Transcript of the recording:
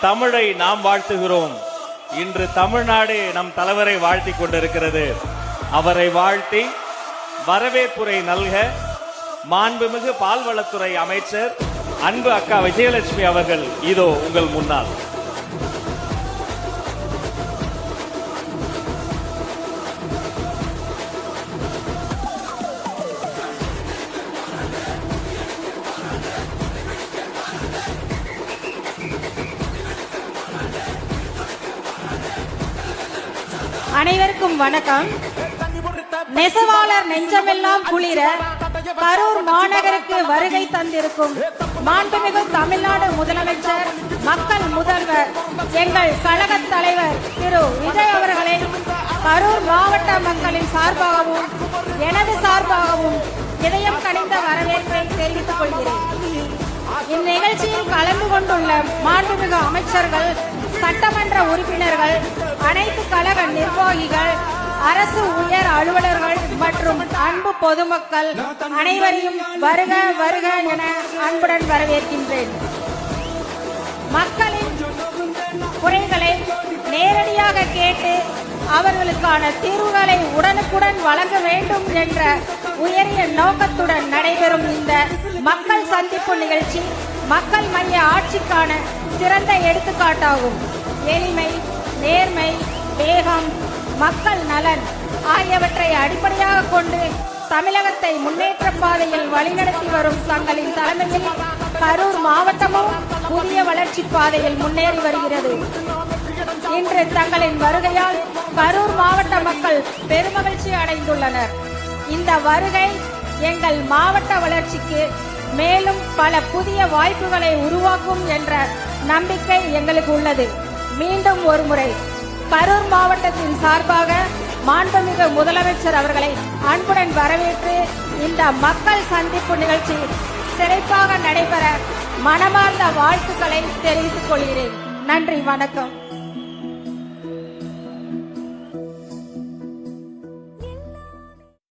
தமிழை நாம் வாழ்த்துகிறோம். இன்று தமிழ்நாடு நம் தலைவரை வாழ்த்தி கொண்டிருக்கிறது. அவரை வாழ்த்தி வரவேற்புரை நல்க மாண்புமிகு பால்வளத்துறை அமைச்சர் அன்பு அக்கா விஜயலட்சுமி அவர்கள் இதோ உங்கள் முன்னால். அனைவருக்கும் வணக்கம். நெசவாளர் நெஞ்சமெல்லாம் குளிர கரூர் மாநகருக்கு வருகை தந்திருக்கும் மாண்புமிகு தமிழ்நாடு முதலமைச்சர், மக்கள் முதல்வர், எங்கள் கழக தலைவர் திரு விஜய் அவர்களை கரூர் மாவட்ட மக்களின் சார்பாகவும் எனது சார்பாகவும் இதயம் கனிந்த வரவேற்பை தெரிவித்துக் கொள்கிறேன். இந்நிகழ்ச்சியில் கலந்து கொண்டுள்ள மாண்புமிகு அமைச்சர்கள், சட்டமன்ற உறுப்பினர்கள், அனைத்து கழக நிர்வாகிகள், அரசு உயர் அலுவலர்கள் மற்றும் அன்பு பொதுமக்கள் அனைவரையும் வருக வருக என அன்புடன் வரவேற்கின்றேன். மக்களின் குறைகளை நேரடியாக கேட்டு அவர்களுக்கான தீர்வுகளை உடனுக்குடன் வழங்க வேண்டும் என்ற உயரிய நோக்கத்துடன் நடைபெறும் இந்த மக்கள் சந்திப்பு நிகழ்ச்சி மக்கள் மைய ஆட்சிக்கான சிறந்த எடுத்துக்காட்டாகும். எளிமை, நேர்மை, வேகம், மக்கள் நலன் ஆகியவற்றை அடிப்படையாக கொண்டு தமிழகத்தை முன்னேற்ற பாதையில் வழிநடத்தி வரும் தங்களின் தலைமையில் கரூர் மாவட்டமும் புதிய வளர்ச்சி பாதையில் முன்னேறி வருகிறது. இன்று தங்களின் வருகையால் கரூர் மாவட்ட மக்கள் பெருமகிழ்ச்சி அடைந்துள்ளனர். இந்த வருகை எங்கள் மாவட்ட வளர்ச்சிக்கு மேலும் பல புதிய வாய்ப்புகளை உருவாக்கும் என்ற நம்பிக்கை எங்களுக்கு உள்ளது. மீண்டும் ஒருமுறை கரூர் மாவட்டத்தின் சார்பாக மாண்புமிகு முதலமைச்சர் அவர்களை அன்புடன் வரவேற்று இந்த மக்கள் சந்திப்பு நிகழ்ச்சி சிறப்பாக நடைபெற மனமார்ந்த வாழ்த்துக்களை தெரிவித்துக் கொள்கிறேன். நன்றி, வணக்கம்.